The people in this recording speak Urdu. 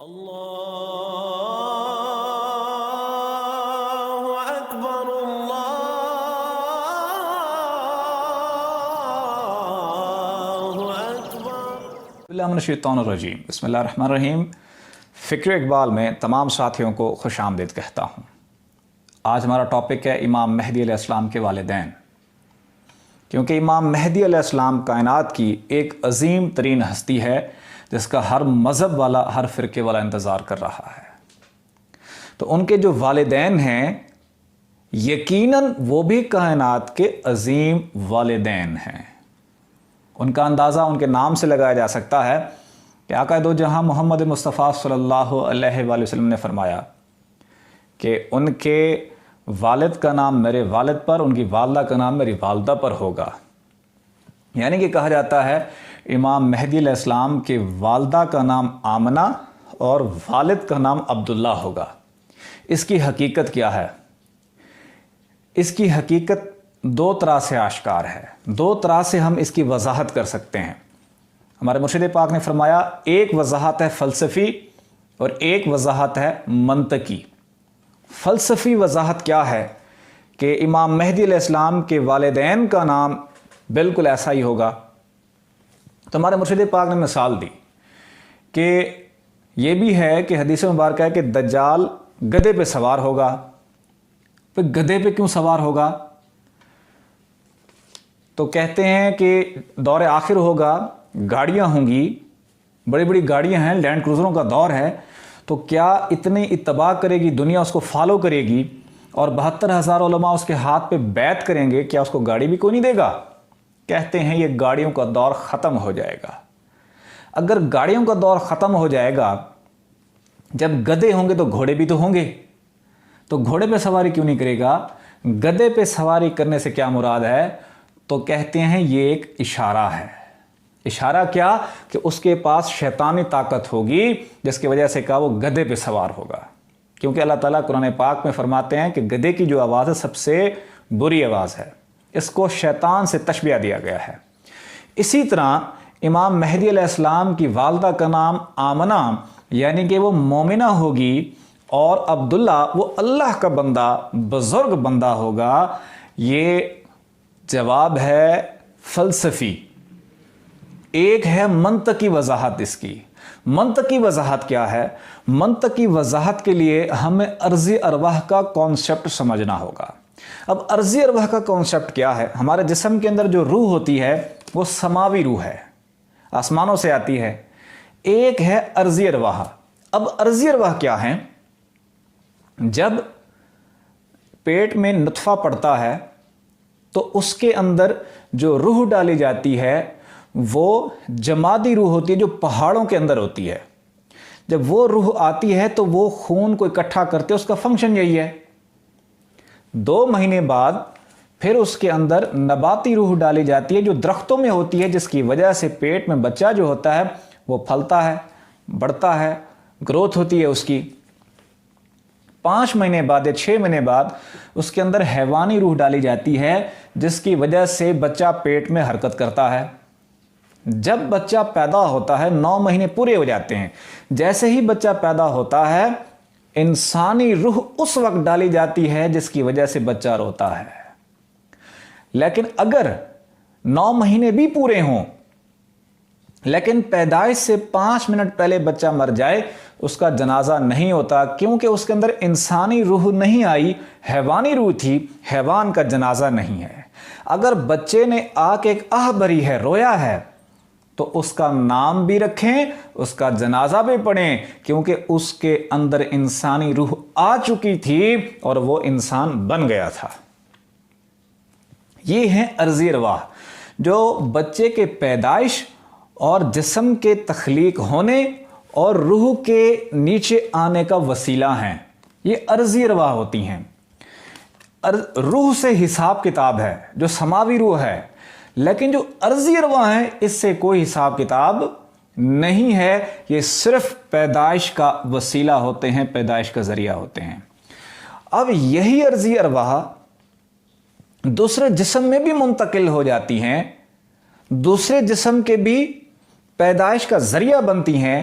اللہ اکبر اللہ اکبر۔ اللہ من الشیطان الرجیم، بسم اللہ الرحمن الرحیم۔ فکر اقبال میں تمام ساتھیوں کو خوش آمدید کہتا ہوں۔ آج ہمارا ٹاپک ہے امام مہدی علیہ السلام کے والدین، کیونکہ امام مہدی علیہ السلام کائنات کی ایک عظیم ترین ہستی ہے جس کا ہر مذہب والا، ہر فرقے والا انتظار کر رہا ہے۔ تو ان کے جو والدین ہیں، یقیناً وہ بھی کائنات کے عظیم والدین ہیں۔ ان کا اندازہ ان کے نام سے لگایا جا سکتا ہے کہ آقا دو جہاں محمد مصطفیٰ صلی اللہ علیہ وآلہ وسلم نے فرمایا کہ ان کے والد کا نام میرے والد پر، ان کی والدہ کا نام میری والدہ پر ہوگا۔ یعنی کہ کہا جاتا ہے امام مہدی علیہ السلام کے والدہ کا نام آمنہ اور والد کا نام عبداللہ ہوگا۔ اس کی حقیقت کیا ہے؟ اس کی حقیقت دو طرح سے آشکار ہے، دو طرح سے ہم اس کی وضاحت کر سکتے ہیں۔ ہمارے مرشد پاک نے فرمایا ایک وضاحت ہے فلسفی اور ایک وضاحت ہے منطقی۔ فلسفی وضاحت کیا ہے کہ امام مہدی علیہ السلام کے والدین کا نام بالکل ایسا ہی ہوگا۔ تو ہمارے مرشد پاک نے مثال دی کہ یہ بھی ہے کہ حدیث مبارکہ ہے کہ دجال گدھے پہ سوار ہوگا۔ پھر گدھے پہ کیوں سوار ہوگا؟ تو کہتے ہیں کہ دور آخر ہوگا، گاڑیاں ہوں گی، بڑی بڑی گاڑیاں ہیں، لینڈ کروزروں کا دور ہے، تو کیا اتنی اتباع کرے گی دنیا، اس کو فالو کرے گی، اور 72,000 علماء اس کے ہاتھ پہ بیعت کریں گے، کیا اس کو گاڑی بھی کوئی نہیں دے گا؟ کہتے ہیں یہ گاڑیوں کا دور ختم ہو جائے گا۔ اگر گاڑیوں کا دور ختم ہو جائے گا، جب گدھے ہوں گے تو گھوڑے بھی تو ہوں گے، تو گھوڑے پہ سواری کیوں نہیں کرے گا؟ گدھے پہ سواری کرنے سے کیا مراد ہے؟ تو کہتے ہیں یہ ایک اشارہ ہے۔ اشارہ کیا؟ کہ اس کے پاس شیطانی طاقت ہوگی جس کی وجہ سے کہا وہ گدھے پہ سوار ہوگا، کیونکہ اللہ تعالیٰ قرآن پاک میں فرماتے ہیں کہ گدھے کی جو آواز ہے سب سے بری آواز ہے، اس کو شیطان سے تشبیہ دیا گیا ہے۔ اسی طرح امام مہدی علیہ السلام کی والدہ کا نام آمنہ، یعنی کہ وہ مومنہ ہوگی، اور عبداللہ وہ اللہ کا بندہ، بزرگ بندہ ہوگا۔ یہ جواب ہے فلسفی۔ ایک ہے منطقی وضاحت اس کی۔ منطقی وضاحت کیا ہے؟ منطقی وضاحت کے لیے ہمیں ارضی ارواح کا کانسیپٹ سمجھنا ہوگا۔ اب ارضی ارواح کا کانسیپٹ کیا ہے؟ ہمارے جسم کے اندر جو روح ہوتی ہے وہ سماوی روح ہے، آسمانوں سے آتی ہے۔ ایک ہے ارضی ارواح۔ اب ارضی ارواح کیا ہے؟ جب پیٹ میں نطفہ پڑتا ہے تو اس کے اندر جو روح ڈالی جاتی ہے وہ جمادی روح ہوتی ہے جو پہاڑوں کے اندر ہوتی ہے۔ جب وہ روح آتی ہے تو وہ خون کو اکٹھا کرتے، اس کا فنکشن یہی ہے۔ 2 مہینے بعد پھر اس کے اندر نباتی روح ڈالی جاتی ہے جو درختوں میں ہوتی ہے، جس کی وجہ سے پیٹ میں بچہ جو ہوتا ہے وہ پھلتا ہے، بڑھتا ہے، گروتھ ہوتی ہے اس کی۔ 5 مہینے بعد یا 6 مہینے بعد اس کے اندر حیوانی روح ڈالی جاتی ہے جس کی وجہ سے بچہ پیٹ میں حرکت کرتا ہے۔ جب بچہ پیدا ہوتا ہے 9 مہینے پورے ہو جاتے ہیں، جیسے ہی بچہ پیدا ہوتا ہے انسانی روح اس وقت ڈالی جاتی ہے جس کی وجہ سے بچہ روتا ہے۔ لیکن اگر 9 مہینے بھی پورے ہوں لیکن پیدائش سے 5 منٹ پہلے بچہ مر جائے، اس کا جنازہ نہیں ہوتا، کیونکہ اس کے اندر انسانی روح نہیں آئی، حیوانی روح تھی، حیوان کا جنازہ نہیں ہے۔ اگر بچے نے آ کے ایک آہ بھری ہے، رویا ہے، تو اس کا نام بھی رکھیں، اس کا جنازہ بھی پڑھیں، کیونکہ اس کے اندر انسانی روح آ چکی تھی اور وہ انسان بن گیا تھا۔ یہ ہیں ارضی ارواح جو بچے کے پیدائش اور جسم کے تخلیق ہونے اور روح کے نیچے آنے کا وسیلہ ہیں۔ یہ ارضی ارواح ہوتی ہیں۔ روح سے حساب کتاب ہے جو سماوی روح ہے، لیکن جو ارضی ارواح ہیں اس سے کوئی حساب کتاب نہیں ہے، یہ صرف پیدائش کا وسیلہ ہوتے ہیں، پیدائش کا ذریعہ ہوتے ہیں۔ اب یہی ارضی ارواح دوسرے جسم میں بھی منتقل ہو جاتی ہیں، دوسرے جسم کے بھی پیدائش کا ذریعہ بنتی ہیں،